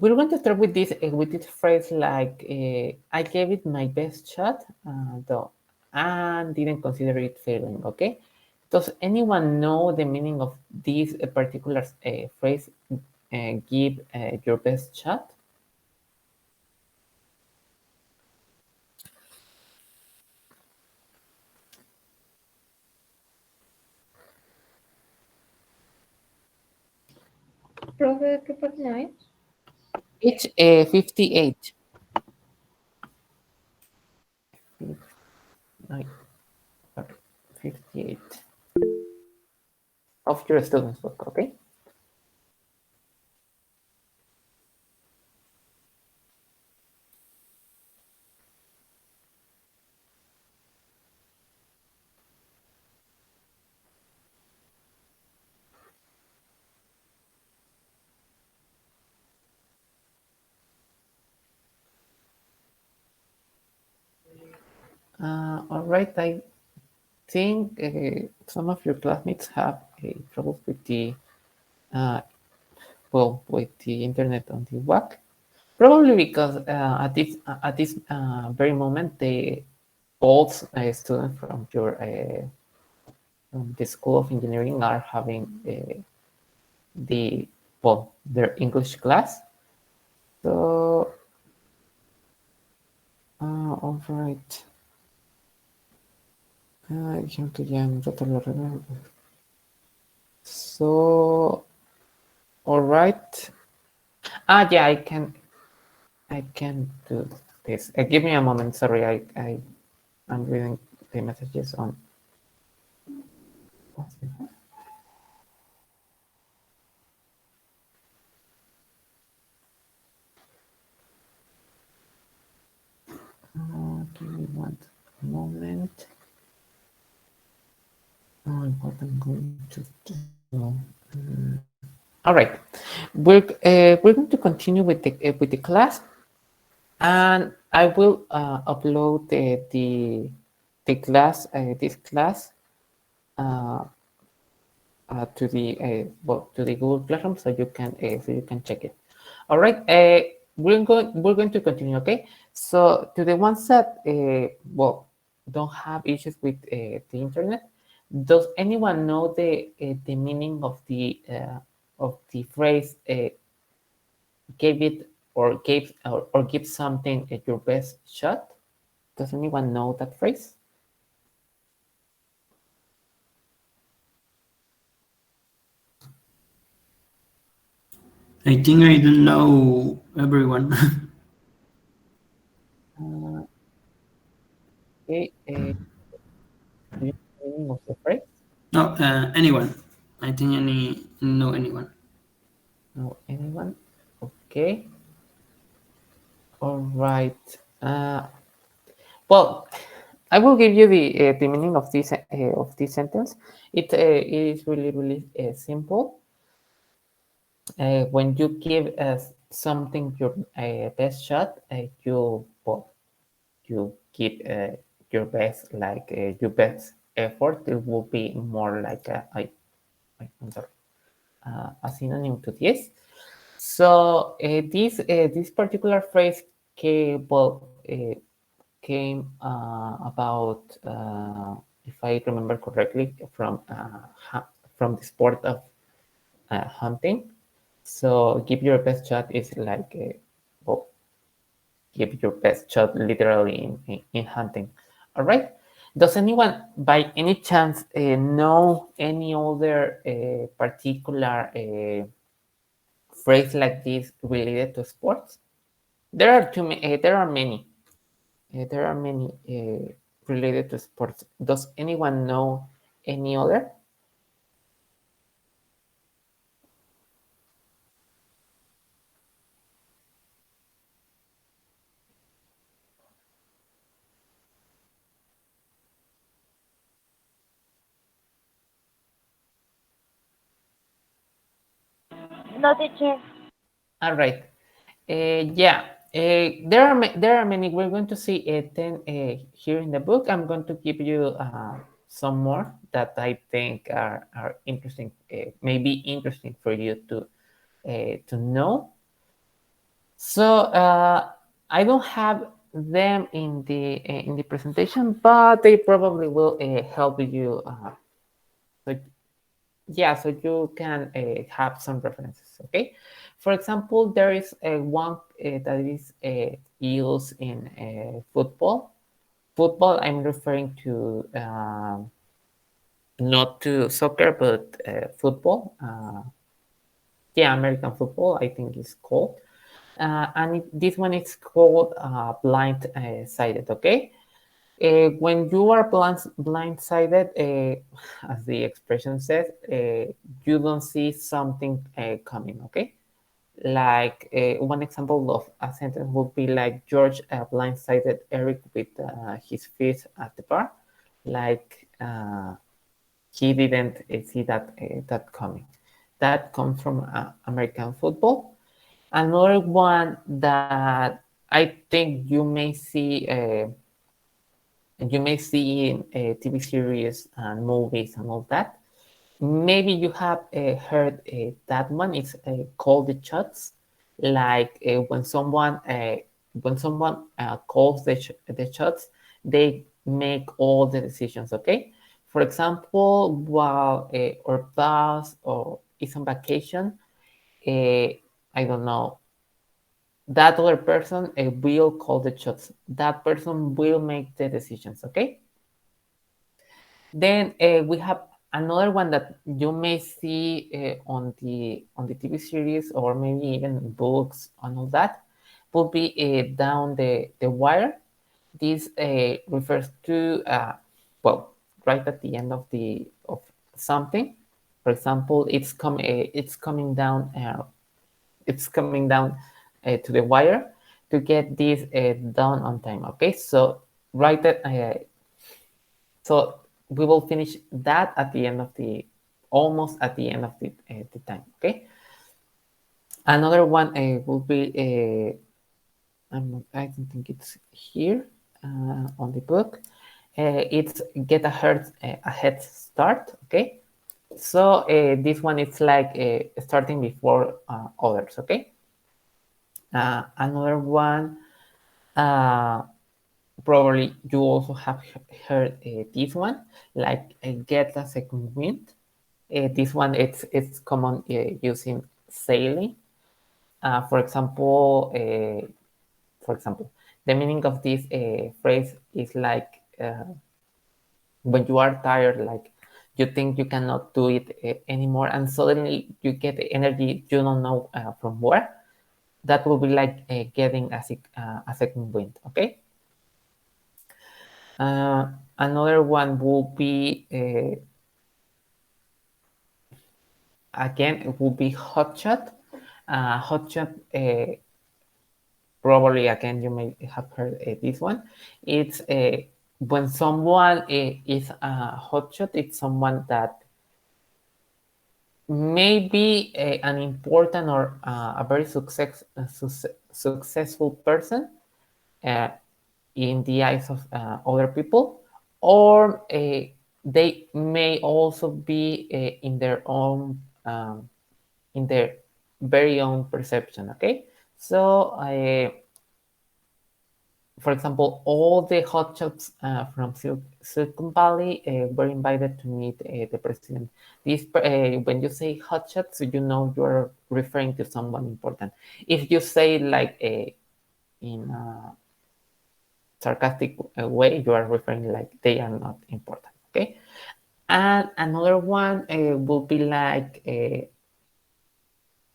we're going to start with this phrase like I gave it my best shot, though, and didn't consider it failing. Okay. Does anyone know the meaning of this particular phrase? Give your best shot. Profe, ¿qué página es? Page 58. Like, 58 of your student's book. Okay. All right. I think some of your classmates have trouble with the uh, with the internet on the WAC. Probably because at this very moment, the old students from the School of Engineering are having the their English class. So, all right. Dijeron que ya no te lo arreglan. So, all right. Yeah, I can do this. Give me a moment. Sorry, I'm reading the messages on. Give me one moment. What I'm going to do. All right, we're going to continue with the class, and I will upload the class this class uh, to the Google Classroom, so you can check it. All right, we're going to continue. Okay, so to the ones that don't have issues with the internet, does anyone know the meaning of the phrase "gave it" or "give something your best shot"? Does anyone know that phrase? I think I don't know everyone. Uh, okay, do you know the meaning of the phrase? No, anyone. I think any know anyone. No, anyone? Okay. All right. Well, I will give you the meaning of this sentence. It is really simple. When you give something your best shot, you give your best, like your best effort. It will be more like I'm sorry, a synonym to this. So this particular phrase came about, if I remember correctly, from the sport of hunting. So give your best shot is like well, give your best shot literally in hunting. All right. Does anyone, by any chance, know any other particular phrase like this related to sports? There are there are many. There are many related to sports. Does anyone know any other? No, teacher. All right. Yeah. There are many. We're going to see 10 here in the book. I'm going to give you some more that I think are interesting, maybe interesting for you to know. So I don't have them in the presentation, but they probably will help you. So yeah, so you can have some references. Okay, for example, there is one that is used in football. Football, I'm referring to not to soccer, but football. Yeah, American football, I think is called. And this one is called blind sided. Okay, when you are blindsided, as the expression says, you don't see something coming. Okay, like one example of a sentence would be like George blindsided Eric with his feet at the bar, like he didn't see that coming. That comes from American football. Another one that I think you may see in TV series and movies and all that. Maybe you have heard that one. It's called the shots. Like when someone calls the shots, they make all the decisions. Okay. For example, while our boss or is on vacation, I don't know, that other person will call the shots. That person will make the decisions. Okay. Then we have another one that you may see on the TV series or maybe even books and all that would be down the wire. This refers to well, right at the end of the of something. For example, it's coming down to the wire to get this done on time. Okay, so right at so we will finish that at the end of the almost at the end of the time. Okay. Another one will be I don't think it's here on the book. It's get a head start. Okay. So this one is like starting before others. Okay. Another one. Probably you also have heard this one, like get a second wind. This one it's common using sailing. For example, the meaning of this phrase is like when you are tired, like you think you cannot do it anymore, and suddenly you get energy you don't know from where. That will be like getting a second wind. Okay. Another one will be again it will be hotshot. Hotshot probably again you may have heard this one. It's when someone is a hotshot. It's someone that may be an important or a very successful person uh, in the eyes of other people, or they may also be in their very own perception. Okay, so for example, all the hotshots from Silicon Valley were invited to meet the president. When you say hotshots, you know you're referring to someone important. If you say like in a sarcastic way, you are referring like they are not important. Okay, and another one will be like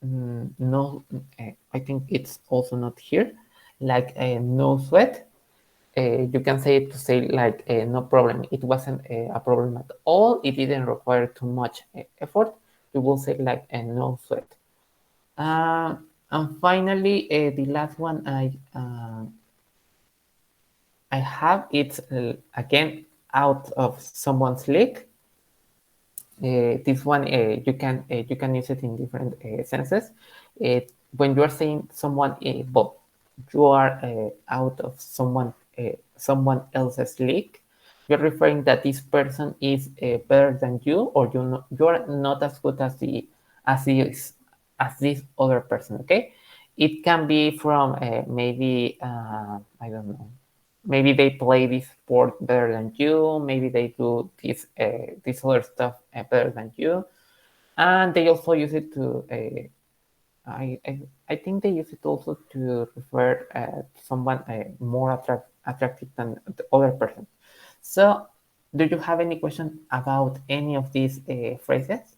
no, I think it's also not here, like no sweat. You can say it to say like no problem. It wasn't a problem at all. It didn't require too much effort. You will say like no sweat. And finally, the last one I have it's again out of someone's league. This one you can use it in different senses. When you are saying someone, well, you are out of someone else's league. You're referring that this person is better than you, or you are not as good as this other person. Okay, it can be from maybe I don't know. Maybe they play this sport better than you. Maybe they do this other stuff better than you, and they also use it to. I, I I think they use it also to refer to someone more attractive than the other person. So, do you have any question about any of these phrases?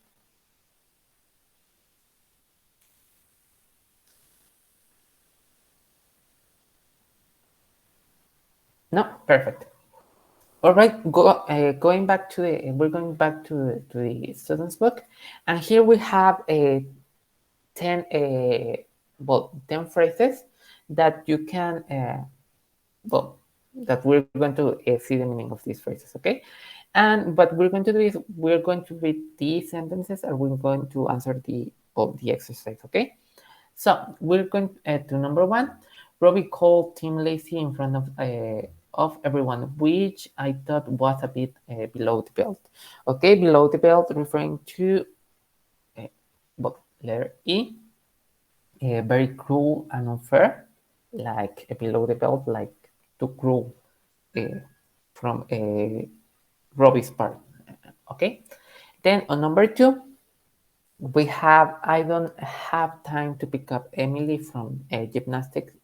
No, perfect. All right, going back to we're going back to the student's book, and here we have a 10 10 phrases that you can well that we're going to see the meaning of these phrases, okay? And what we're going to do is we're going to read these sentences and we're going to answer the exercise, okay? So we're going to number one. Robbie called Tim lazy in front of everyone, which I thought was a bit below the belt. Okay, below the belt, referring to uh, letter E, very cruel and unfair, like below the belt, like too cruel uh, from Robbie's part. Okay, then on number two, we have I don't have time to pick up Emily from gymnastics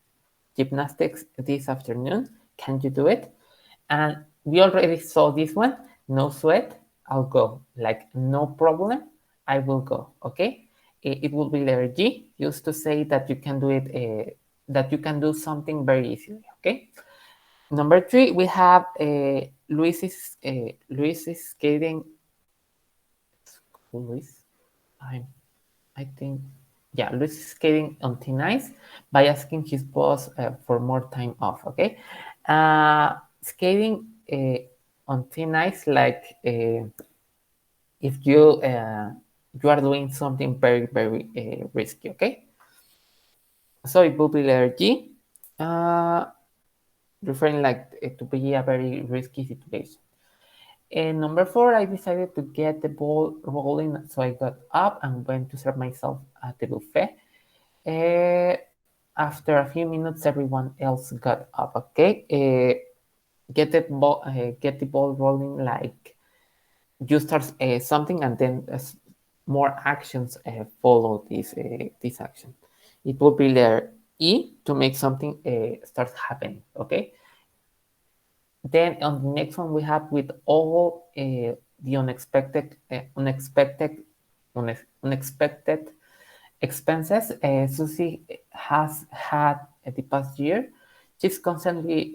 this afternoon. Can you do it? And we already saw this one. No sweat. I'll go. Like no problem. I will go. Okay. It will be letter G, used to say that you can do it. That you can do something very easily. Okay. Number three, we have Luis is skating. Luis, I I think, yeah, Luis is skating on thin ice by asking his boss for more time off. Okay, skating on thin ice, like if you are doing something very risky. Okay, so it will be letter G, uh, referring like to be a very risky situation. And number four, I decided to get the ball rolling, so I got up and went to serve myself at the buffet. Uh, After a few minutes, everyone else got up. Okay, get the ball rolling. Like you start something, and then more actions follow this action. It will be letter E to make something start happening. Okay. Then on the next one, we have with all the unexpected expenses Susie has had the past year. She's constantly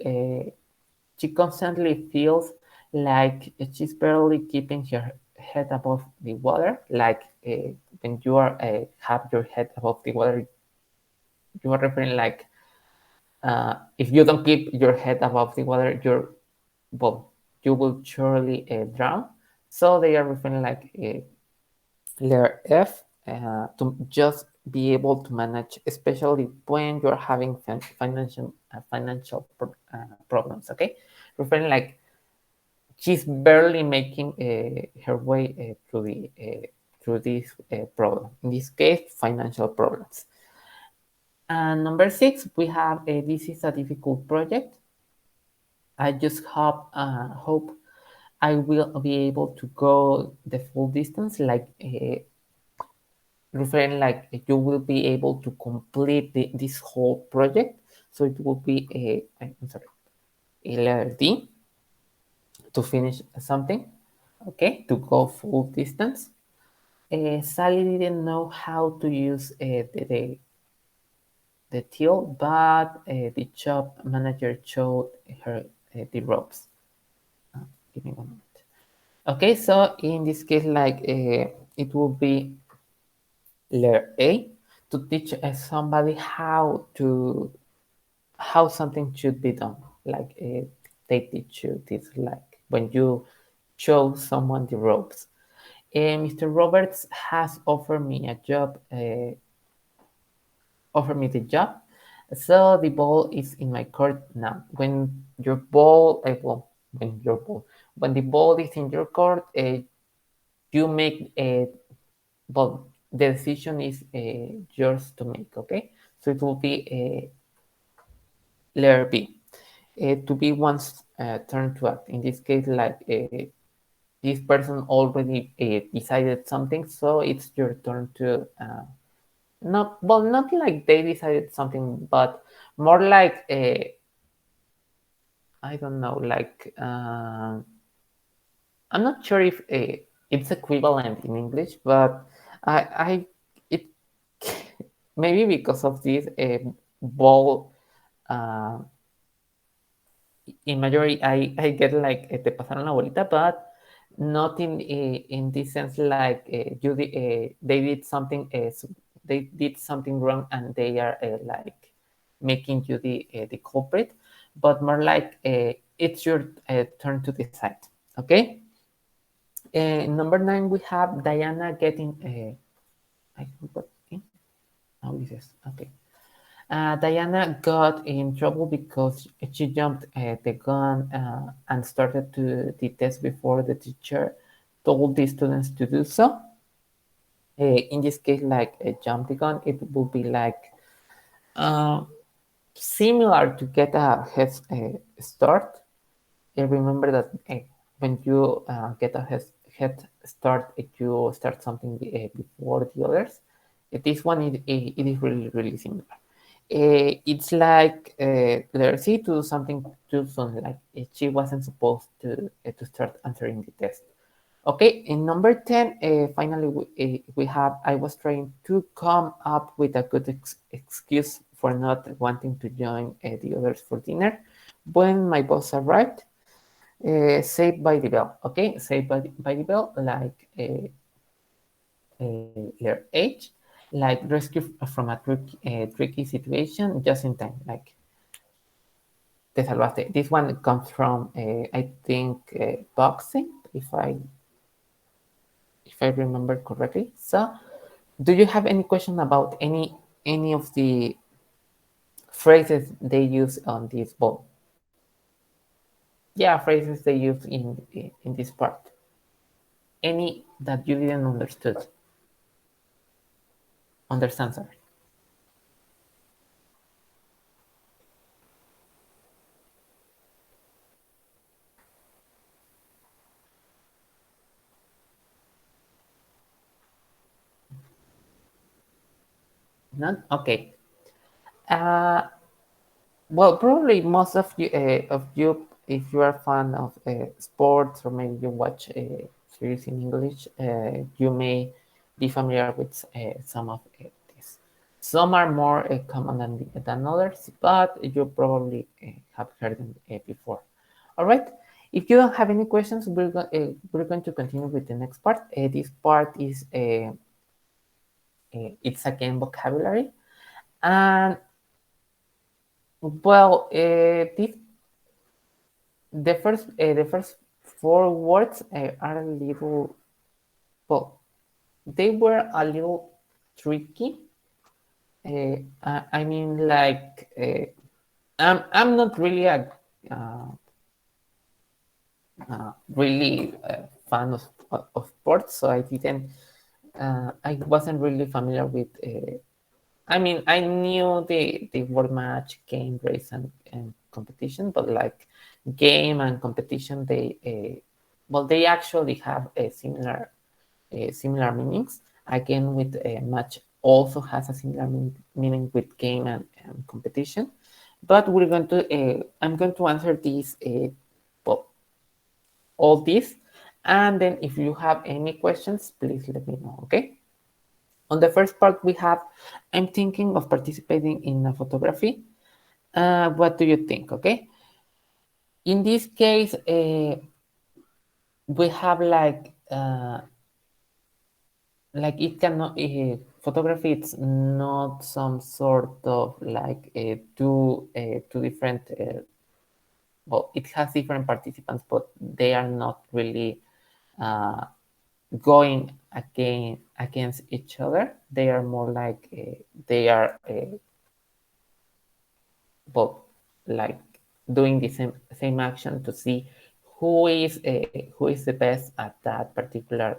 she constantly feels like she's barely keeping her head above the water. Like when you are have your head above the water, you are referring like if you don't keep your head above the water, well, you will surely drown. So they are referring like letter F to just be able to manage, especially when you're having financial problems. Okay, referring like she's barely making her way through this problem. In this case, financial problems. And number six, we have this is a difficult project. I just hope I will be able to go the full distance, like referring like you will be able to complete this whole project. So it will be I'm sorry, a letter D to finish something. Okay, to go full distance. Sally didn't know how to use the till, but the shop manager showed her the ropes. Give me one moment. Okay, so in this case, like it will be letter A to teach somebody how something should be done. Like they teach you this, like when you show someone the ropes. Mr. Roberts has offered me a job. Offered me the job. So the ball is in my court now. When your ball, when the ball is in your court, you make a, well, the decision is yours to make. Okay, So it will be letter B. To be one's turn to act. In this case, like this person already decided something, so it's your turn to not like they decided something, but more like I don't know, like I'm not sure if it's equivalent in English, but I it maybe because of this ball in majority I get like te pasaron la bolita, but not in this sense like they did something they did something wrong and they are like making you the culprit, but more like it's your turn to decide. Okay. Number 9 we have Diana getting I think what oh this is okay. Diana got in trouble because she jumped the gun and started to the test before the teacher told the students to do so. In this case, like jump the gun, it would be like uh, similar to get a start. Remember that when you get a head start, you start something before the others. This one it is really similar. It's like let's see to do something too soon, like she wasn't supposed to start answering the test. Okay, in number 10, finally we have I was trying to come up with a good excuse for not wanting to join the others for dinner when my boss arrived. Saved by the bell. Okay, saved by the bell, like letter H, like rescue from a tricky situation just in time. Like te salvaste. This one comes from I think boxing, if I remember correctly. So, do you have any question about any of the phrases they use on this ball? Yeah, phrases they use in this part. Any that you didn't understand, sorry. None? Okay. Uh, well, probably most of you, if you are a fan of sports or maybe you watch series in English, you may be familiar with some of this. Some are more common than others, but you probably have heard them before. All right. If you don't have any questions, we're going to continue with the next part. This part is it's again vocabulary, and well, the first four words are a little well, they were a little tricky. I mean, like I'm not really a uh, really fan of sports, so I didn't. I wasn't really familiar with. I mean, I knew the word match, game, race, and competition, but like game and competition, they well, they actually have a similar meanings. Again, with match also has a similar meaning with game and competition. But we're going to I'm going to answer these well, all these, and then if you have any questions, please let me know. Okay. On the first part, we have I'm thinking of participating in a photography. What do you think? Okay. In this case, we have like it cannot photography. It's not some sort of like two different. Well, it has different participants, but they are not really uh, going against each other. They are more like they are both like doing the same action to see who is the best at that particular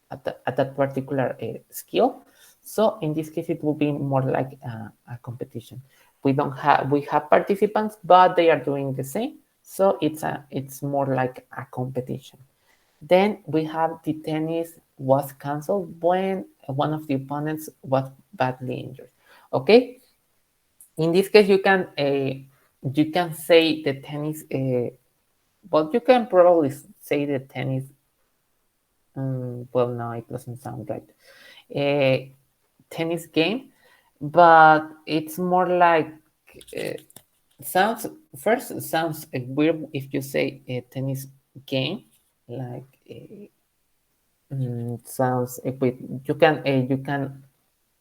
at that particular skill. So in this case, it will be more like a competition. We have participants, but they are doing the same. So it's more like a competition. Then we have the tennis was canceled when one of the opponents was badly injured. Okay, in this case, you can say the tennis. Well, you can probably say the tennis. Well, no, it doesn't sound right. A tennis game, but it's more like uh, sounds first sounds weird if you say a tennis game, like sounds with you can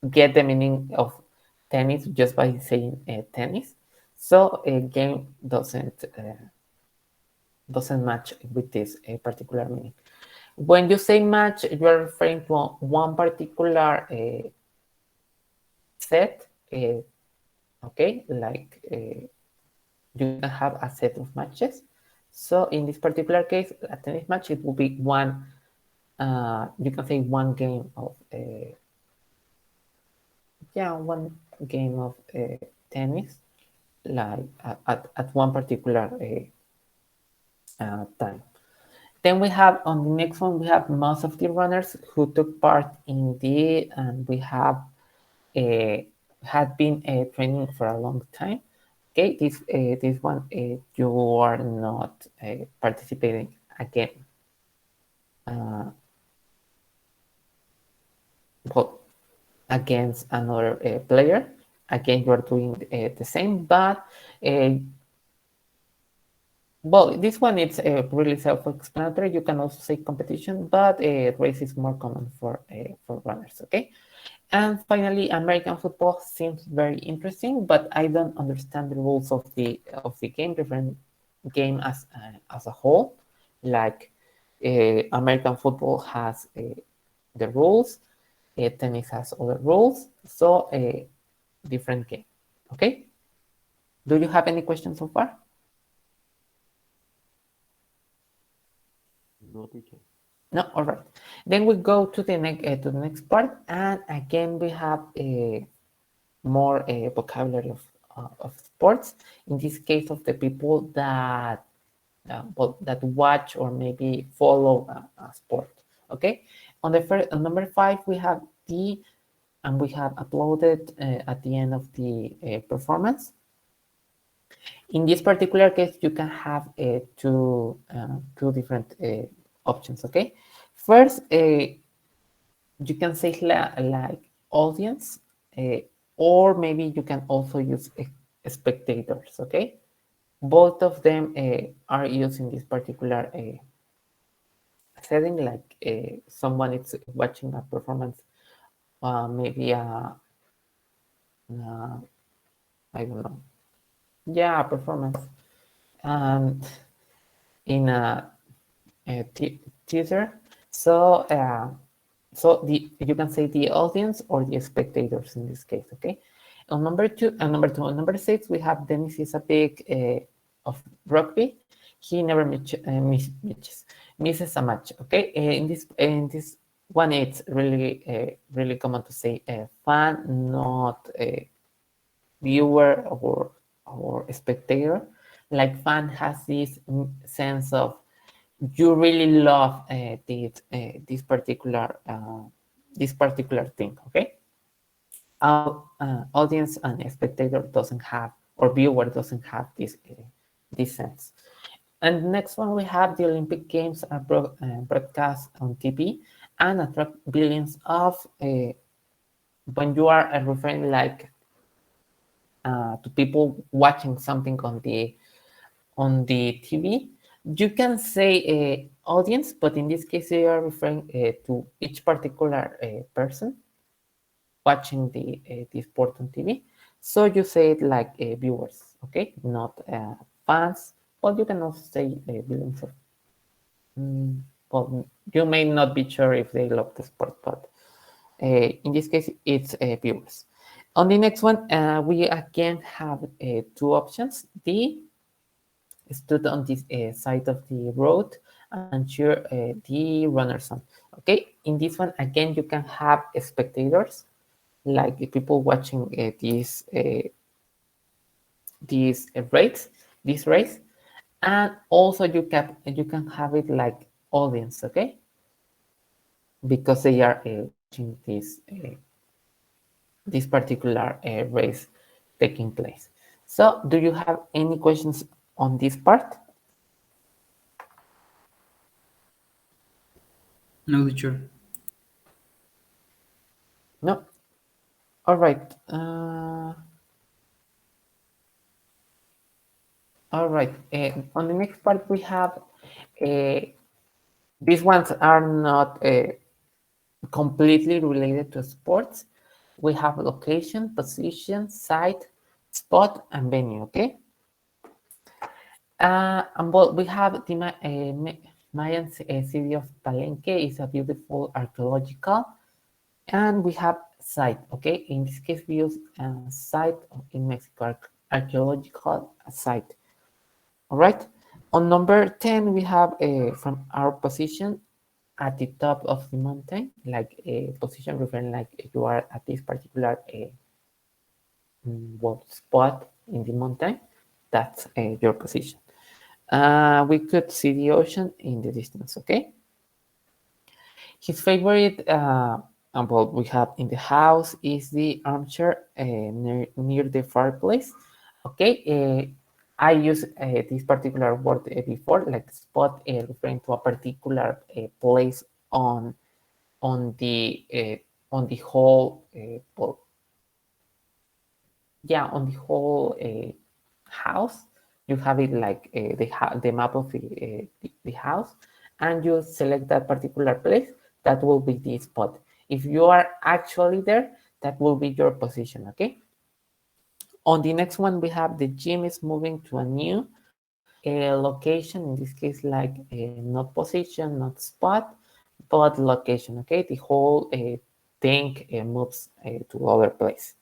get the meaning of tennis just by saying tennis. So a game doesn't match with this particular meaning. When you say match, you are referring to one particular set. Okay, like you can have a set of matches. So in this particular case, a tennis match, it will be one. You can say one game of one game of tennis, like at one particular time. Then we have on the next one, we have most of the runners who took part in the, and we have had been training for a long time. Okay, this one you are not participating again. Uh, well, against another player. Again, you are doing the same, but uh, well, this one it's really self-explanatory. You can also say competition, but race is more common for runners. Okay, and finally, American football seems very interesting, but I don't understand the rules of the game, different game as a whole. Like American football has the rules, tennis has other rules, so a different game. Okay. Do you have any questions so far? No, teacher. No. All right. Then we go to the next part, and again we have more vocabulary of sports. In this case, of the people that that watch or maybe follow a sport. Okay. On the first on number 5, we have the, and we have uploaded at the end of the performance. In this particular case, you can have two different options. Okay. First, you can say like audience, or maybe you can also use spectators. Okay, both of them are used in this particular setting, like someone is watching a performance, maybe I don't know, yeah, a performance, and in a theater. So so you can say the audience or the spectators in this case. Okay. On number 2 and on number 6, we have Dennis is a big of rugby. He never misses a match. Okay. In this one, it's really common to say fan, not viewer or spectator. Like fan has this sense of you really love this particular thing. Okay. Audience and spectator doesn't have, or viewer doesn't have this sense. And next one, we have the Olympic Games are broadcast on TV and attract billions of when you are referring like to people watching something on the TV, you can say audience, but in this case, you are referring to each particular person watching the sport on TV. So you say it like viewers, okay, not fans. Well, you can also say billions of. Well, you may not be sure if they love the sport, but in this case, it's viewers. On the next one, we again have two options. The stood on this side of the road and cheer the runners on. Okay, in this one again you can have spectators. like people watching race, this race, and also you can have it like audience, okay? Because they are watching this particular race taking place. So, do you have any questions on this part? No, teacher. No. All right. All right. On the next part, we have these ones are not completely related to sports. We have location, position, site, spot, and venue. Okay. And well, we have the Mayan city of Palenque is a beautiful archaeological, and we have site. Okay, in this case, we use site in Mexico, archaeological site. All right. On number 10, we have from our position at the top of the mountain, like a position referring like you are at this particular spot in the mountain. That's your position. We could see the ocean in the distance, okay? His favorite, well, we have in the house is the armchair near the fireplace. Okay, I use this particular word before, like spot, referring to a particular place on on the uh, on the whole well, yeah, on the whole house. You have it like the map of the house, and you select that particular place. That will be the spot. If you are actually there, that will be your position. Okay. On the next one, we have the gym is moving to a new location. In this case, like not position, not spot, but location. Okay, the whole thing moves to other place.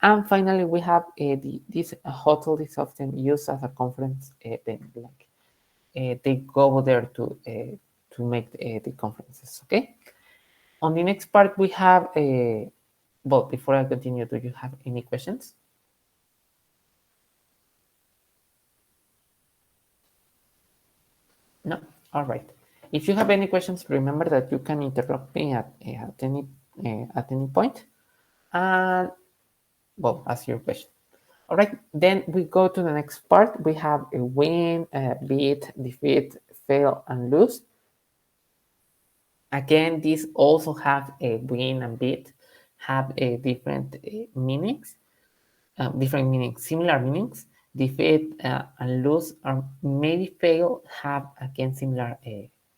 And finally, we have this hotel is often used as a conference venue. Like they go there to make the conferences. Okay. On the next part, we have well. Before I continue, do you have any questions? No. All right. If you have any questions, remember that you can interrupt me at any point, and well, ask your question. All right, then we go to the next part. We have a win, beat, defeat, fail, and lose. Again, these also have a win and beat, have a different meanings, similar meanings. Defeat and lose are maybe fail have again similar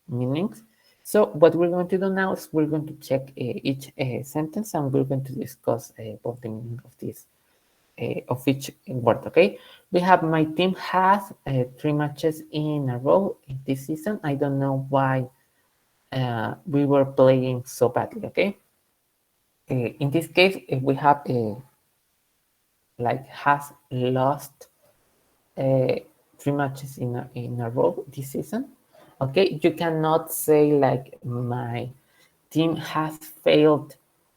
meanings. So what we're going to do now is we're going to check each sentence, and we're going to discuss both the meaning of each word. Okay, we have my team has 3 matches in a row in this season. I don't know why we were playing so badly. Okay, in this case, we have like has lost uh, 3 matches in a row this season. Okay, you cannot say like my team has failed.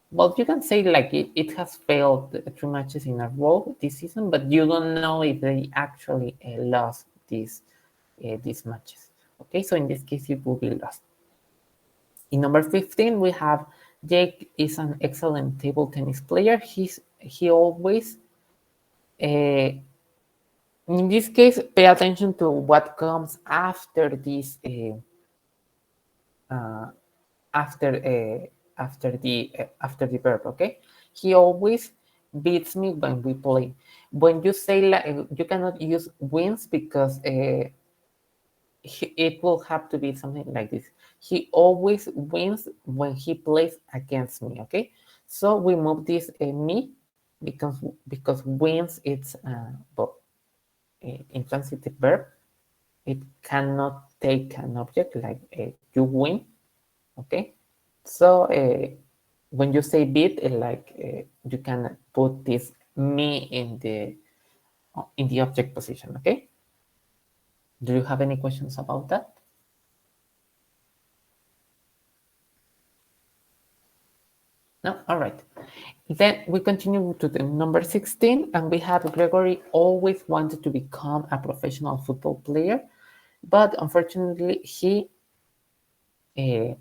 Well, you can say like it has failed 3 matches in a row this season, but you don't know if they actually lost these matches. Okay, so in this case, it will be lost. In number 15, we have Jake is an excellent table tennis player. He always uh, in this case, pay attention to what comes after this uh, after after the verb. Okay, he always beats me when we play. When you say like you cannot use wins because it will have to be something like this. He always wins when he plays against me. Okay, so we move this me because wins it's well, intransitive verb. It cannot take an object like you win. Okay, so when you say beat, like you can put this me in the object position. Okay, do you have any questions about that? No. All right. Then we continue to the number 16, and we have Gregory always wanted to become a professional football player, but unfortunately, uh,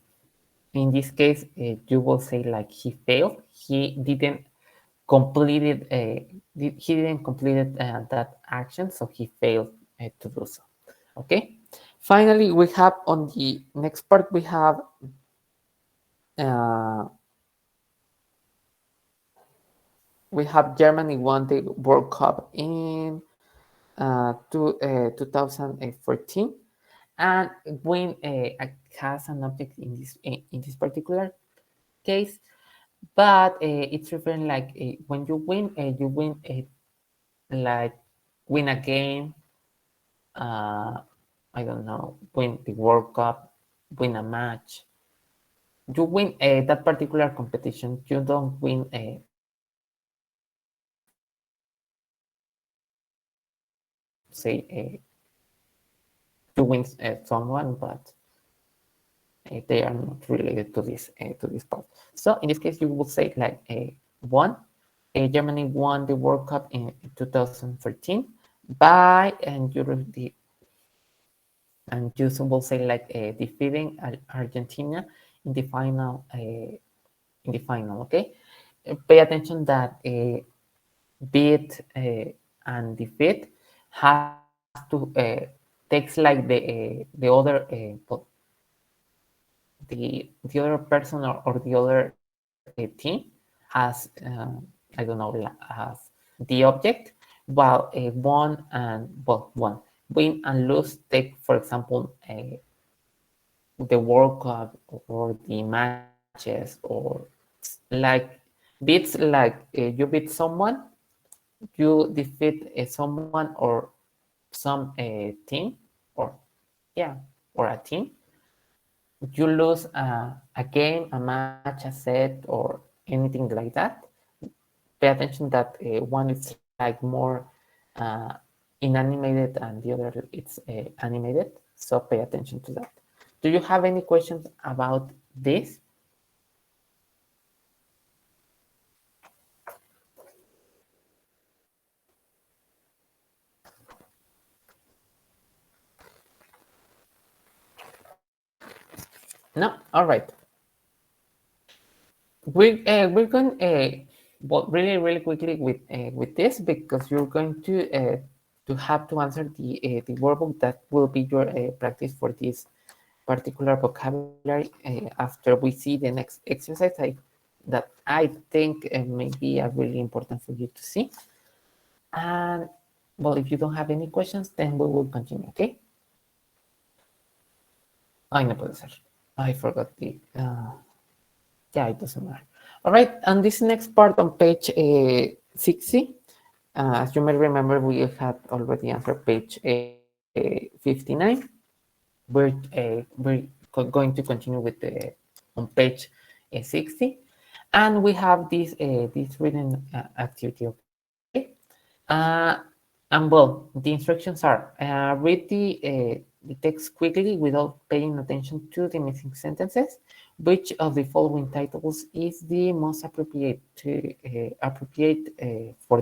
in this case, you will say like he failed. He didn't completed he didn't completed that action, so he failed to do so. Okay. Finally, we have on the next part we have uh, Germany won the World Cup in 2014, and win has an object in this particular case, but it's referring like when you win like win a game, uh, I don't know, win the World Cup, win a match. You win that particular competition. You don't win, say, you win someone, but they are not related to this part. So in this case, you would say like won. Germany won the World Cup in 2013 by and you will say like defeating Argentina in the final. Okay, pay attention that beat and defeat has to takes like the other the other person or the other team has I don't know has the object, while won and won win and lose take for example the World Cup or the matches or like beats like you beat someone, you defeat someone or some team or yeah or a team, you lose a game, a match, a set, or anything like that. Pay attention that one is like more uh, inanimated and the other it's animated. So pay attention to that. Do you have any questions about this? No? All right. We're going well really quickly with this because you're going to have to answer the workbook that will be your practice for this particular vocabulary after we see the next exercise that I think may be really important for you to see. And well, if you don't have any questions, then we will continue. Okay. Ay, no puede ser. I forgot the. Yeah, it doesn't matter. All right, and this next part on page 60, as you may remember, we had already answered page 59. We're going to continue with the on page 60, and we have this reading activity. Okay, uh, and well, the instructions are read the text quickly without paying attention to the missing sentences. Which of the following titles is the most appropriate for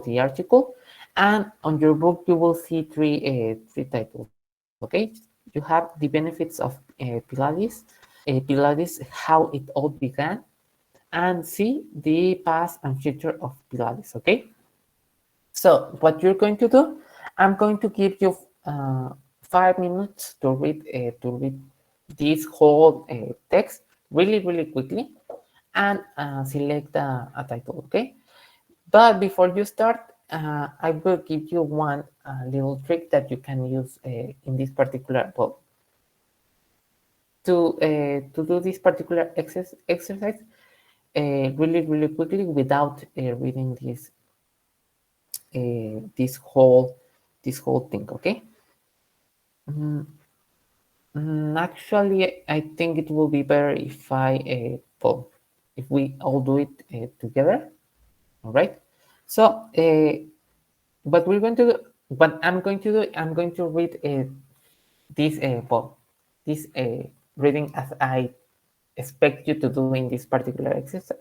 the article? And on your book, you will see three titles. Okay, you have the benefits of Pilates, Pilates, how it all began, and C, the past and future of Pilates. Okay. So what you're going to do, I'm going to give you 5 minutes to read this whole text really quickly and select a title. Okay, but before you start, I will give you one little trick that you can use in this particular well, to do this particular exercise really quickly without reading this whole thing. Okay. Mm, Actually, I think it will be better if well, if we all do it together. All right. So, what we're going to do, what I'm going to do, I'm going to read this well, this reading as I expect you to do in these particular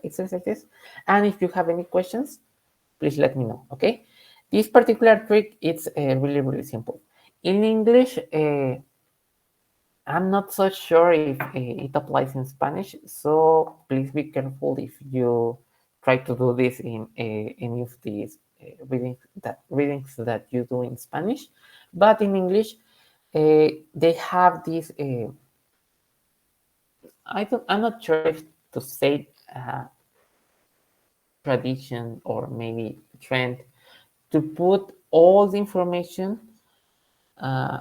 exercises. And if you have any questions, please let me know, okay? This particular trick, it's really, really simple. In English, I'm not so sure if it applies in Spanish, so please be careful if you try to do this in any of these readings that you do in Spanish. But in English, they have this. I'm not sure if to say tradition or maybe trend to put all the information uh,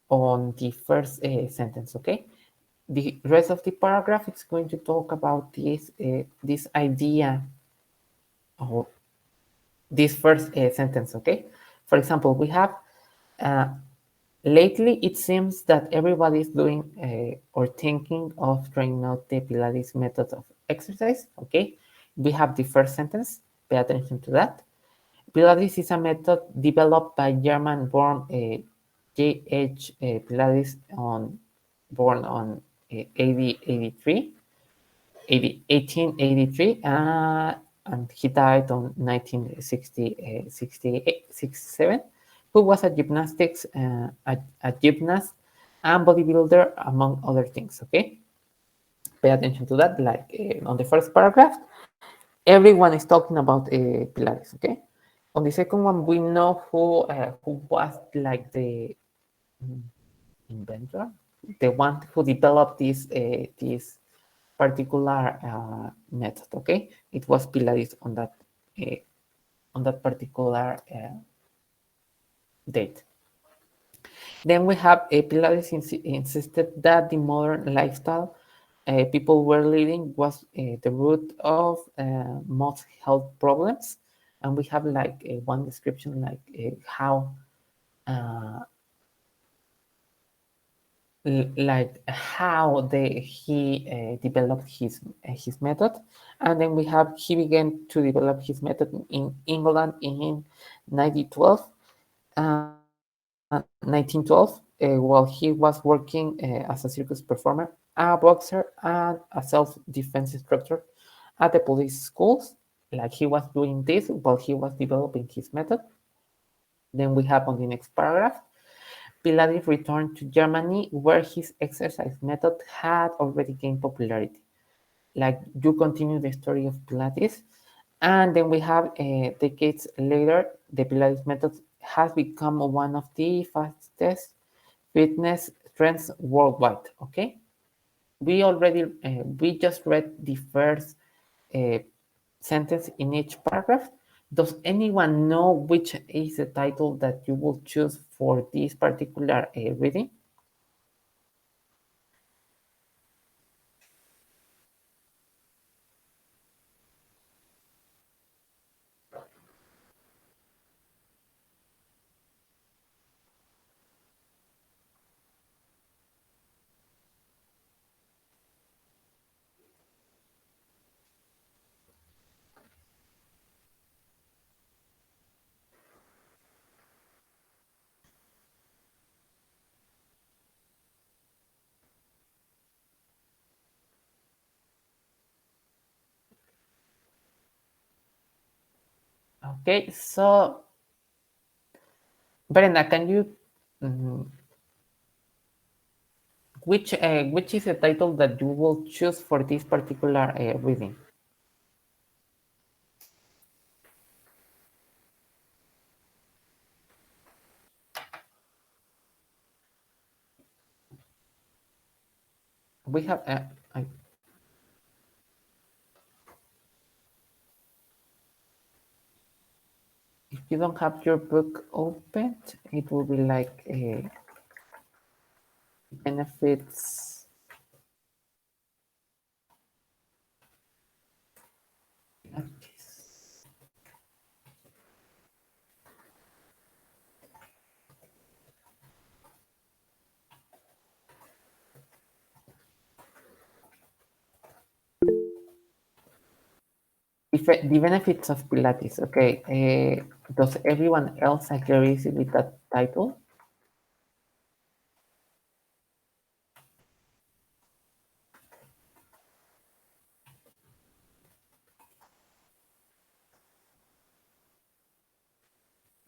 on the first sentence. Okay, the rest of the paragraph is going to talk about this idea of this first sentence. Okay, for example, we have uh, lately it seems that everybody is doing or thinking of trying out the Pilates method of exercise. Okay, we have the first sentence. Pay attention to that. Pilates is a method developed by German-born J.H. Pilates born on 1883, and he died on 1967, who was a gymnast and bodybuilder, among other things, okay? Pay attention to that, like on the first paragraph, everyone is talking about Pilates, okay? On the second one, we know who was like the inventor, the one who developed this particular method. Okay, it was Pilates on that particular date. Then we have Pilates insisted that the modern lifestyle people were leading was the root of most health problems, and we have like one description like how uh, he developed his method, and then we have he began to develop his method in England in 1912, while he was working as a circus performer, a boxer, and a self-defense instructor at the police schools. Like he was doing this while he was developing his method. Then we have on the next paragraph, Pilates returned to Germany, where his exercise method had already gained popularity. Like you continue the story of Pilates, and then we have decades later, the Pilates method has become one of the fastest fitness trends worldwide. Okay, we just read the first uh, sentence in each paragraph. Does anyone know which is the title that you will choose for this particular reading? Okay, so Brenda, can you mm, which is the title that you will choose for this particular reading? We have if you don't have your book opened, it will be like benefits. The benefits of Pilates. Okay, does everyone else agree with that title?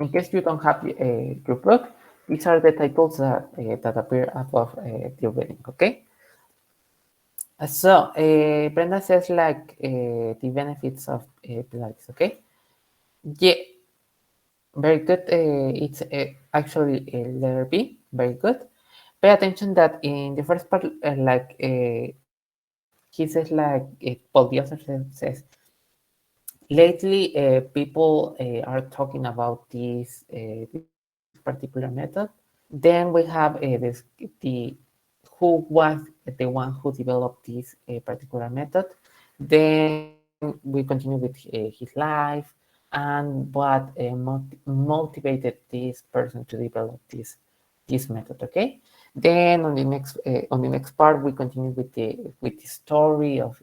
in case you don't have your book, these are the titles that appear above the reading, okay? So Brenda says like the benefits of Pilates, okay? Yeah, very good. It's actually letter B, very good. Pay attention that in the first part, he says like, well, the author says, lately people are talking about this particular method. Then we have the who was the one who developed this particular method. Then we continue with his life and what motivated this person to develop this method. Okay. Then on the next part, we continue with the story of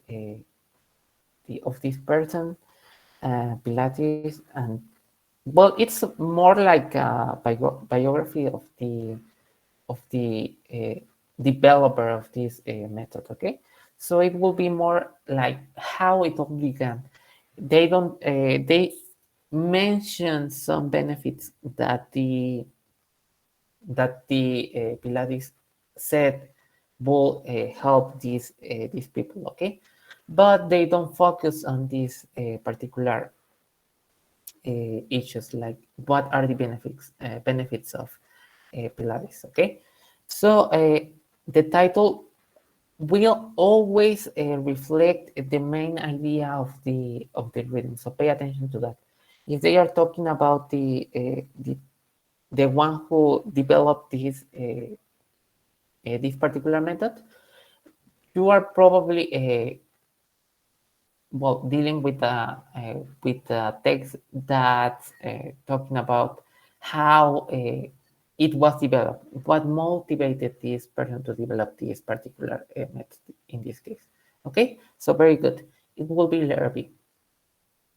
this person, Pilates, and well, it's more like a biography of the developer of this method. Okay, so it will be more like how it all began. They don't they mention some benefits that the Pilates said will help these people. Okay, but they don't focus on these particular issues like what are the benefits of Pilates. Okay, so the title will always reflect the main idea of the reading. So pay attention to that. If they are talking about the one who developed this particular method, you are probably well dealing with a text that's talking about how it was developed, what motivated this person to develop this particular method in this case. Okay, so very good. It will be letter B.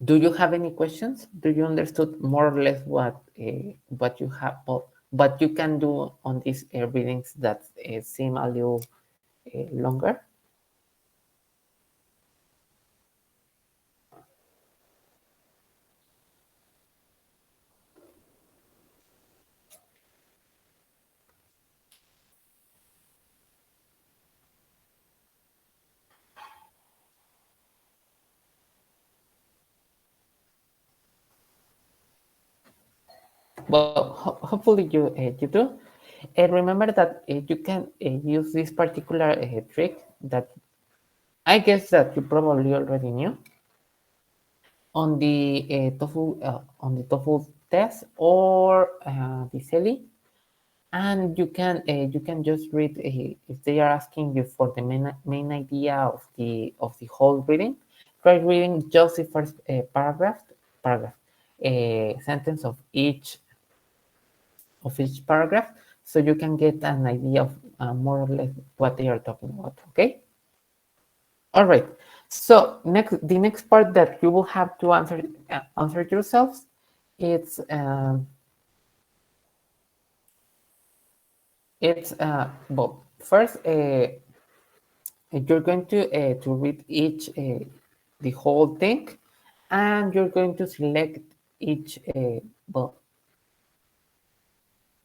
Do you have any questions? Do you understood more or less what you have, what you can do on these readings that seem a little longer? Well, hopefully you do. Remember that you can use this particular trick that I guess that you probably already knew on the TOEFL test or the CELI, and you can just read if they are asking you for the main idea of the whole reading. Try reading just the first paragraph sentence of each paragraph, so you can get an idea of more or less what they are talking about. Okay. All right. So the next part that you will have to answer yourselves, it's well, first you're going to read each the whole thing, and you're going to select each well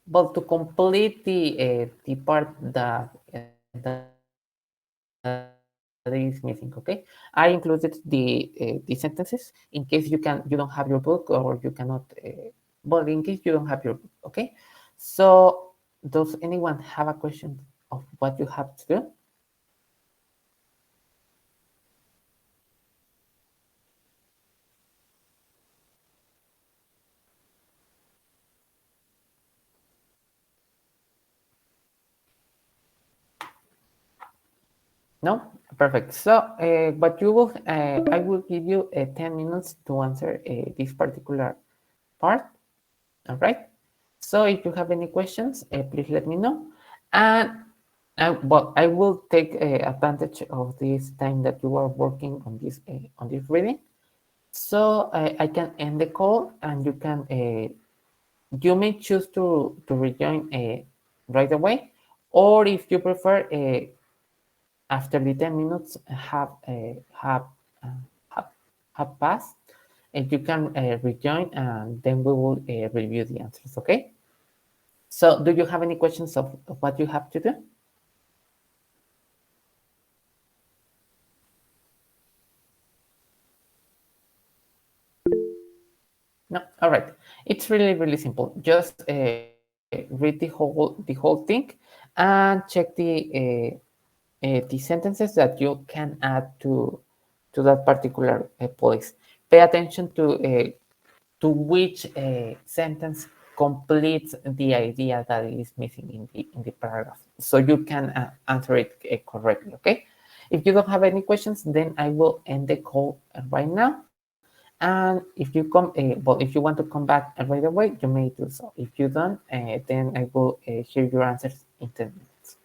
well to complete the part that is missing. Okay, I included the sentences in case you don't have your book or you cannot well, in case you don't have your book. Okay, so does anyone have a question of what you have to do? No? Perfect. So, but I will give you 10 minutes to answer this particular part. All right. So, if you have any questions, please let me know. And I will take advantage of this time that you are working on this reading. So I can end the call, and you may choose to rejoin right away, or if you prefer, after the 10 minutes have uh, have, have passed, you can rejoin, and then we will review the answers, okay? So do you have any questions of what you have to do? No, all right. It's really, really simple. Just read the whole thing, and check the sentences that you can add to that particular place. Pay attention to which sentence completes the idea that is missing in the paragraph, so you can answer it correctly. Okay. If you don't have any questions, then I will end the call right now. And if you come, well, if you want to come back right away, you may do so. If you don't, then I will hear your answers in 10 minutes.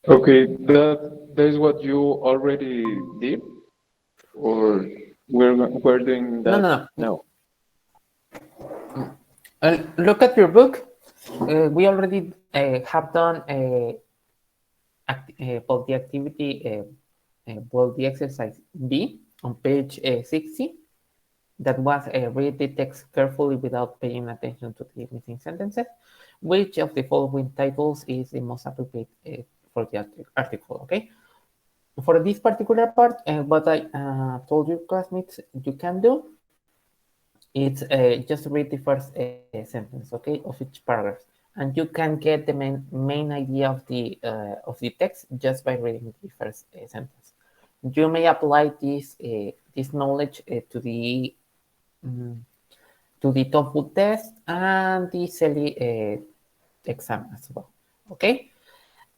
Okay, that is what you already did, or we're doing No, that no, no. now. Look at your book. We already have done well, the activity, well, the exercise B on page 60. That was read the text carefully without paying attention to the missing sentences. Which of the following titles is the most appropriate for the article? Okay. For this particular part, what I told your classmates you can do, it's just read the first sentence, okay, of each paragraph, and you can get the main idea of the text just by reading the first sentence. You may apply this knowledge um, to the TOEFL test and the CELI exam as well. Okay.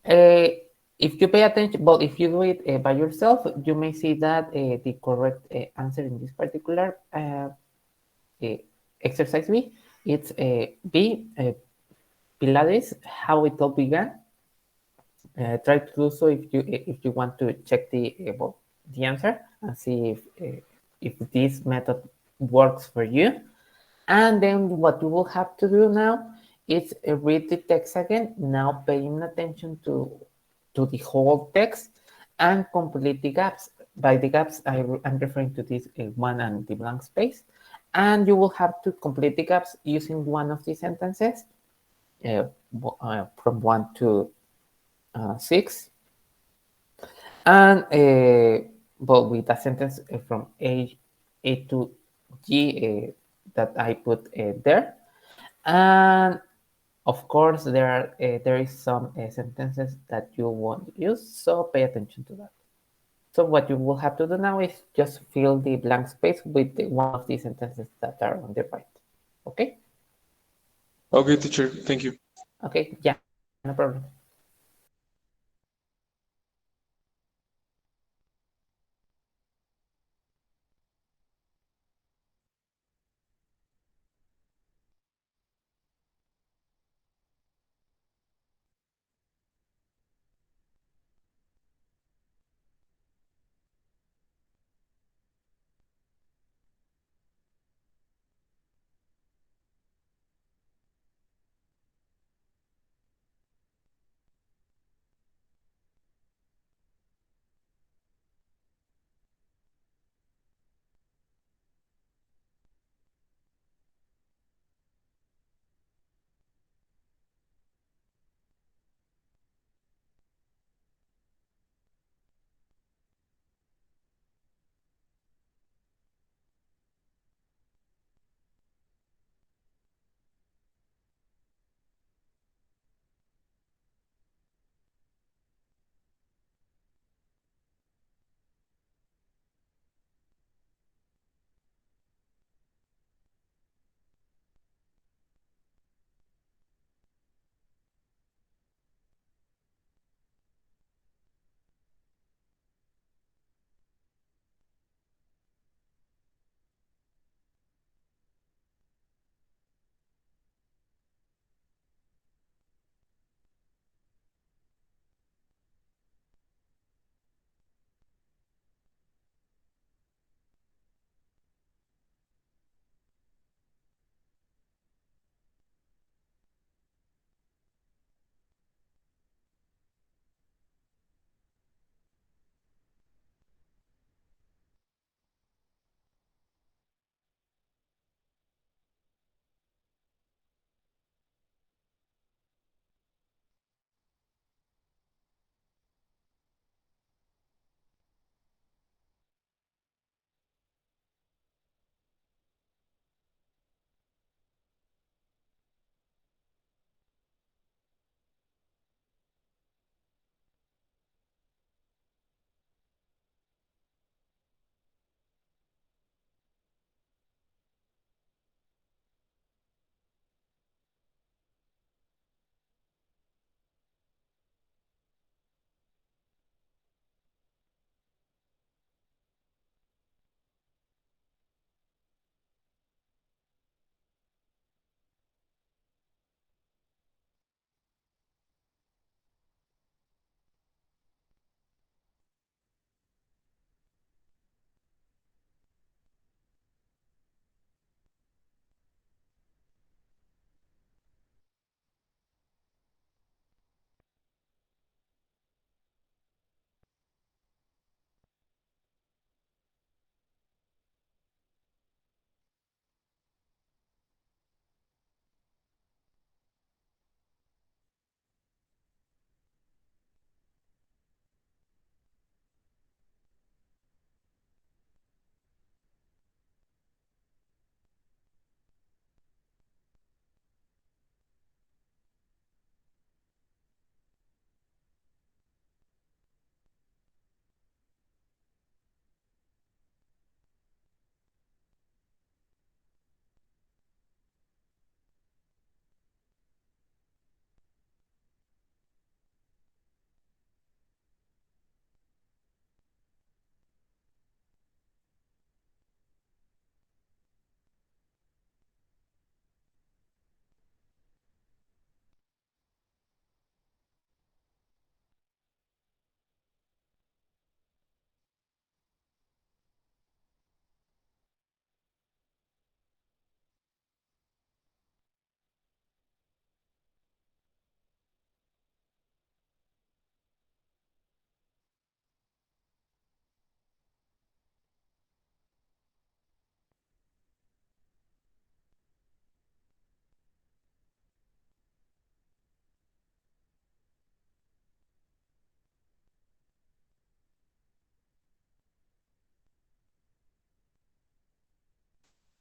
If you pay attention, but if you do it by yourself, you may see that the correct answer in this particular exercise B, it's B, Pilates, how it all began. Try to do so if you want to check well, the answer and see if this method works for you. And then what you will have to do now is read the text again, now paying attention to the whole text and complete the gaps. By the gaps, I'm referring to this one and the blank space. And you will have to complete the gaps using one of the sentences from 1 to 6. And but with a sentence from A to G that I put there. And of course, there is some sentences that you won't use, so pay attention to that. So what you will have to do now is just fill the blank space with one of the sentences that are on the right. Okay? Okay, teacher. Thank you. Okay, yeah, no problem.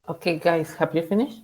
Okay, guys, have you finished?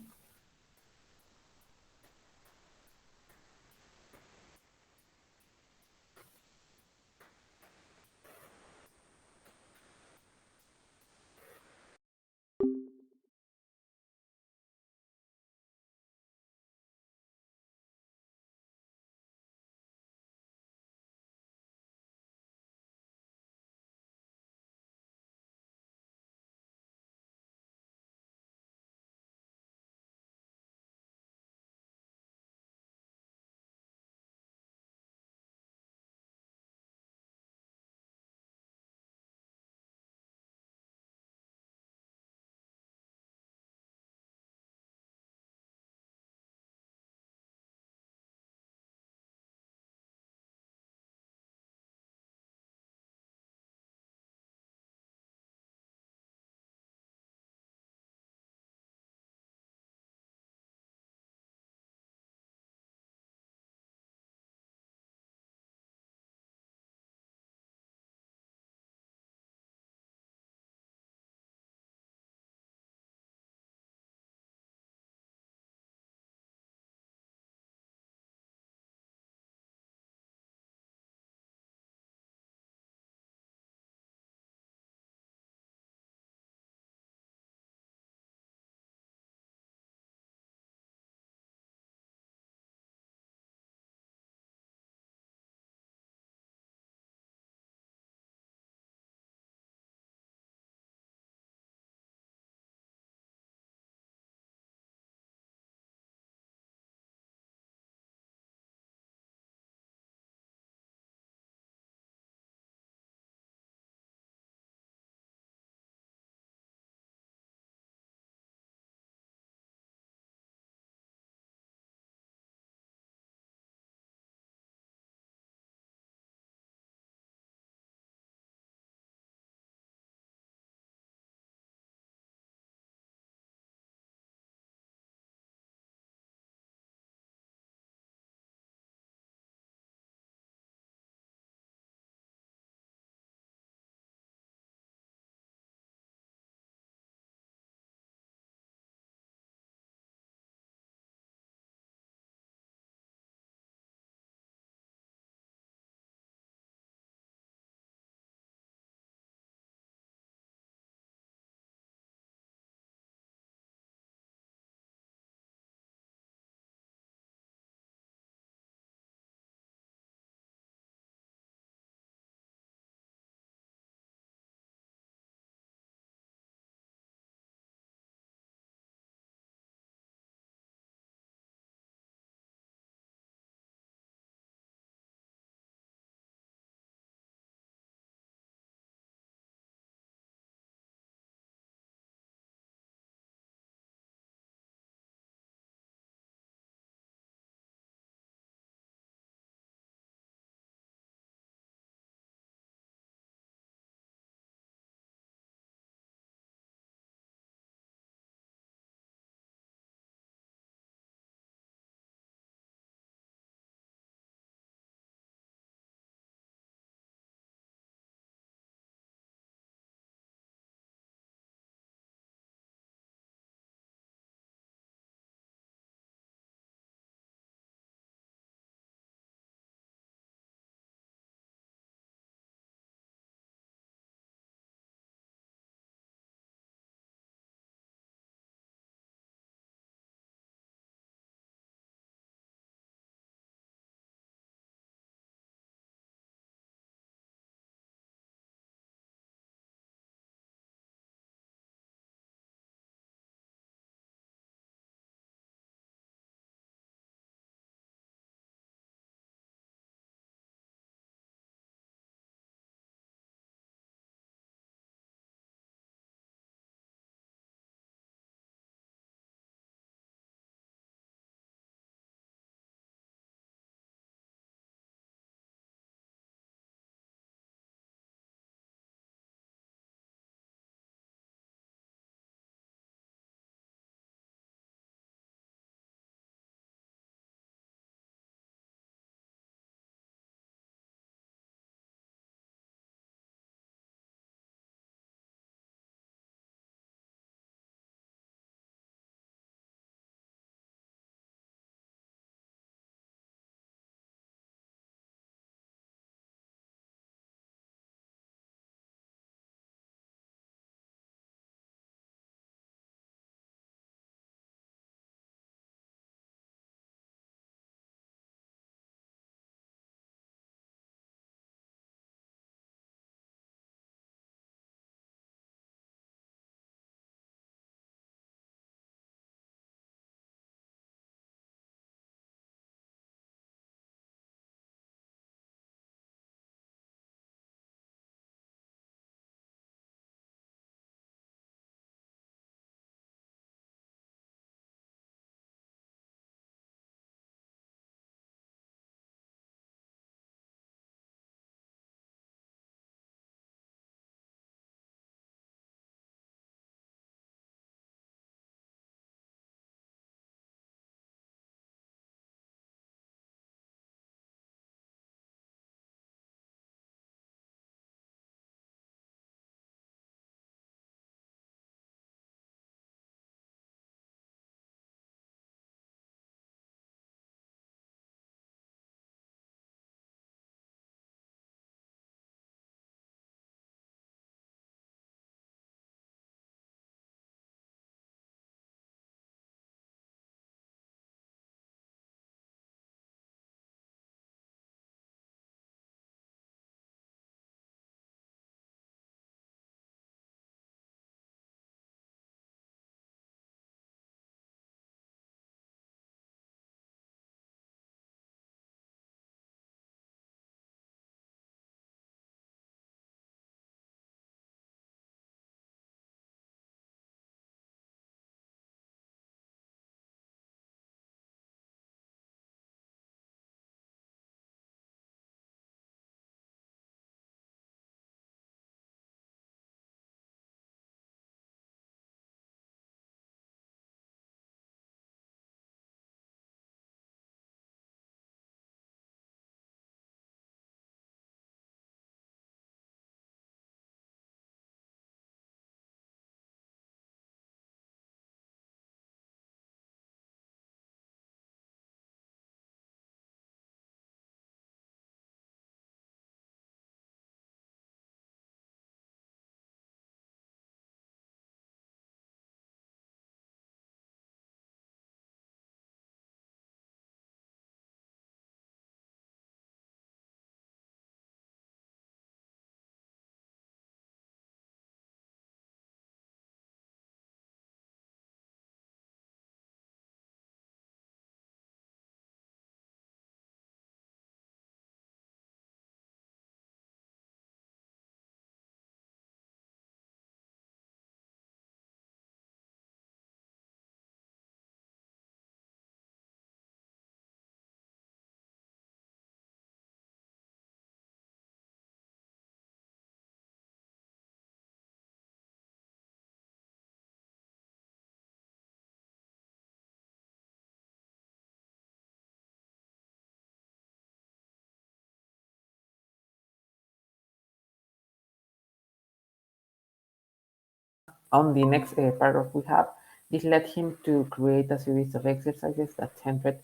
On the next paragraph we have, this led him to create a series of exercises that centered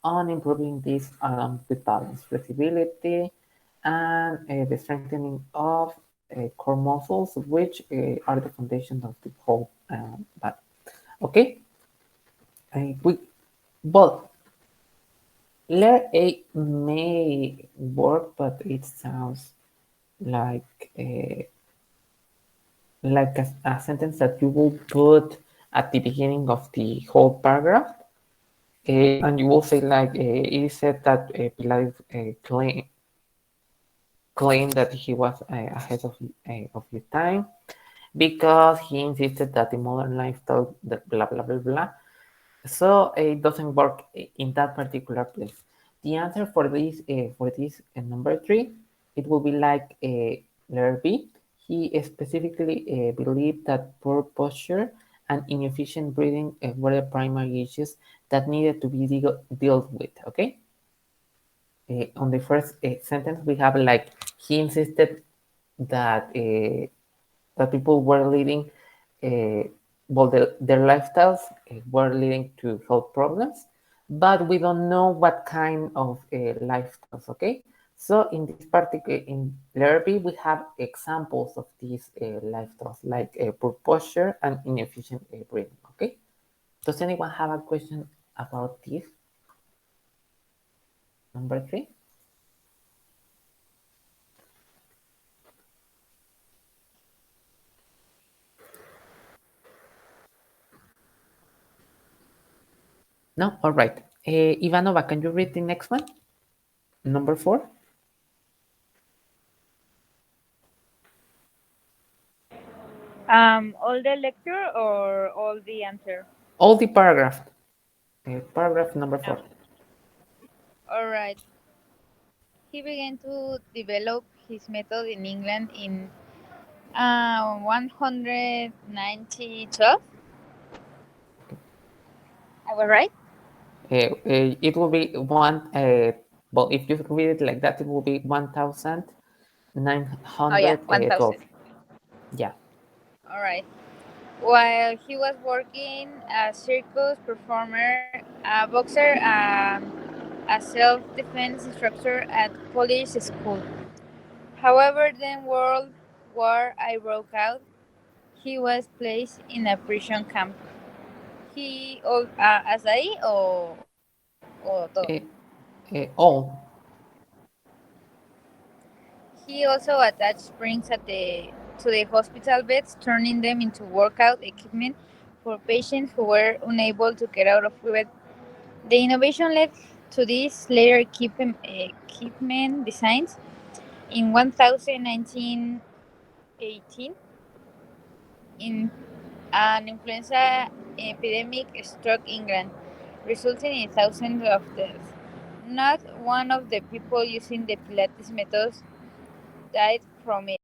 on improving this along with balance, flexibility, and the strengthening of core muscles, which are the foundation of the whole body. Okay, we but layer A may work, but it sounds like a sentence that you will put at the beginning of the whole paragraph, and you will say like it is said that Pilates claimed that he was ahead of his time because he insisted that the modern lifestyle, that blah blah blah blah. So it doesn't work in that particular place. The answer for this number three, it will be like letter B. He specifically believed that poor posture and inefficient breathing were the primary issues that needed to be dealt with. Okay. On the first sentence, we have like he insisted that that people were leading, uh, well, their lifestyles were leading to health problems, but we don't know what kind of lifestyles. Okay, so in this particular in letter B, we have examples of these lifestyles like poor posture and inefficient breathing. Okay, does anyone have a question about this number three? No, all right. Ivanova, can you read the next one? Number four. All the lecture or all the answer? All the paragraph. Paragraph number Um, four. all right. He began to develop his method in England in 19012. I was right? It will be one. Well, if you read it like that, it will be Oh yeah, 1912. 1000. Yeah. All right. While he was working as circus performer, a boxer, a self-defense instructor at police school. However, then World War I broke out. He was placed in a prison camp. ¿Hasta ahí o todo? Uh, all. He also attached springs to the hospital beds, turning them into workout equipment for patients who were unable to get out of bed. The innovation led to these later equipment designs. In 1918, in an influenza epidemic struck England, resulting in thousands of deaths. Not one of the people using the Pilates methods died from it.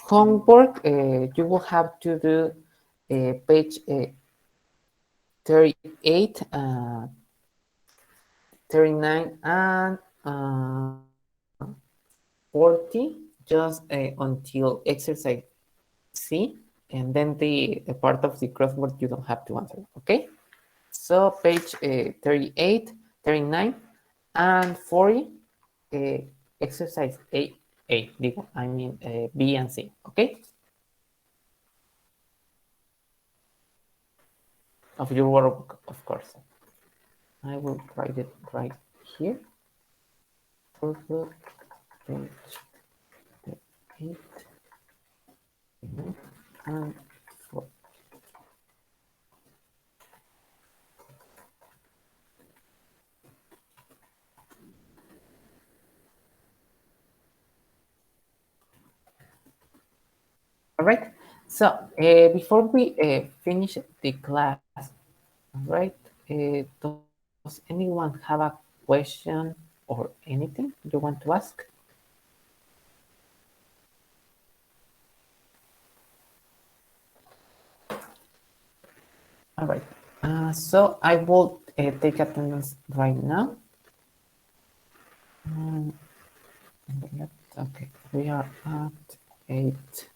homework, you will have to do page 38, 39, and 40, just until exercise C, and then the part of the crossword you don't have to answer, okay? So page 38, 39, and 40, uh, exercise A, I mean B and C, okay? Of your work, of course. I will write it right here. Perfect. Page 8, and 4. All right. So before we finish the class, all right, does anyone have a question or anything you want to ask? All right. So I will take attendance right now. Okay, we are at 8.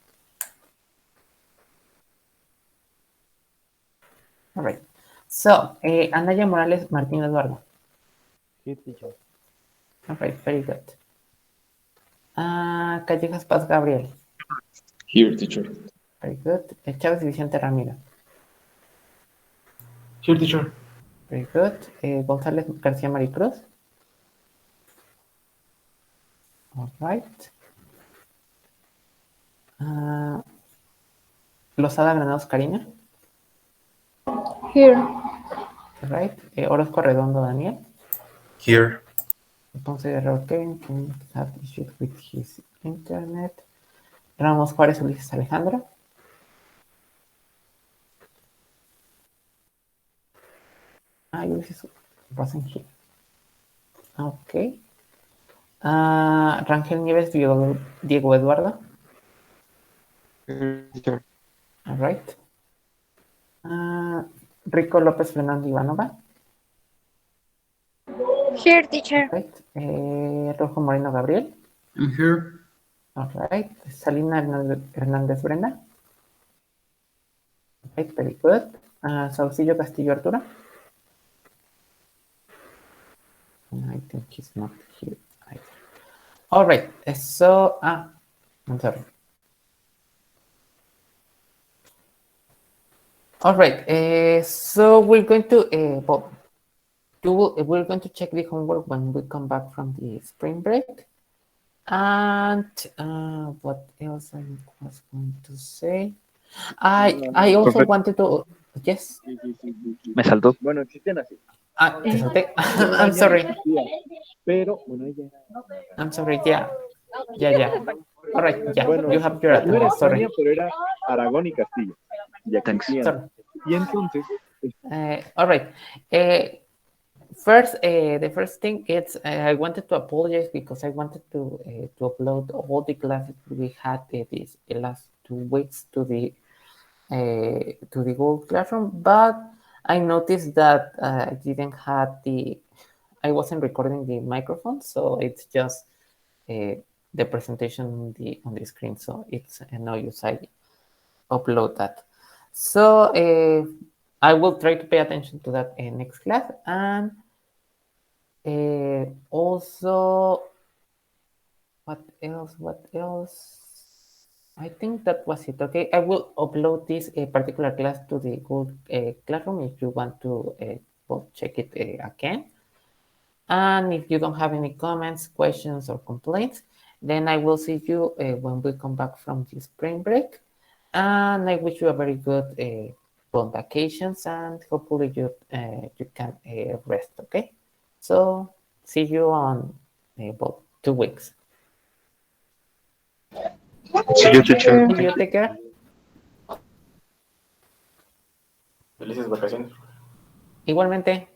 All right. So, Anaya Morales, Martín Eduardo. Here, teacher. All right, very good. Callejas Paz Gabriel. Here, teacher. Very good. Chávez Vicente Ramiro. Here, teacher. Very good. González García Maricruz. All right. Lozada Granados Karina. Here. All right. Orozco Redondo Daniel. Here. Ponce Guerrero Kevin, can have issues with his internet. Ramos Juárez Ulises Alejandro. Ulises wasn't here. Okay. Rangel Nieves Diego Eduardo. Here, teacher. All right. Rico López Fernando Ivanova. Here, teacher. All right. Rojo Moreno Gabriel. I'm here. All right. Salina Hernández Brenda. All right, very good. Saucillo Castillo Arturo. I think he's not here either. All right. So, I'm sorry. All right. So we're going to, we're going to check the homework when we come back from the spring break. And what else I was going to say? I also wanted to, yes. Me saltó. Bueno, existen así. Te salté. I'm sorry. Pero, bueno, ella. I'm sorry, yeah. All right, yeah, Bueno, you have your no era attendance, sorry. España, pero era Aragón y Castilla. Ya existían. Sorry. Y entonces. All right. First, the first thing is I wanted to apologize because I wanted to upload all the classes we had these last 2 weeks to the Google Classroom, but I noticed that I didn't have I wasn't recording the microphone, so it's just the presentation on the screen. So it's no use I upload that. So I will try to pay attention to that in next class. And also, what else? I think that was it. Okay, I will upload this particular class to the Google Classroom if you want to check it again. And if you don't have any comments, questions, or complaints, then I will see you when we come back from the spring break. And I wish you a very good bon vacations, and hopefully you can rest. Okay, so see you on about 2 weeks. See you, teacher. See you, take care. Felices vacaciones. Igualmente.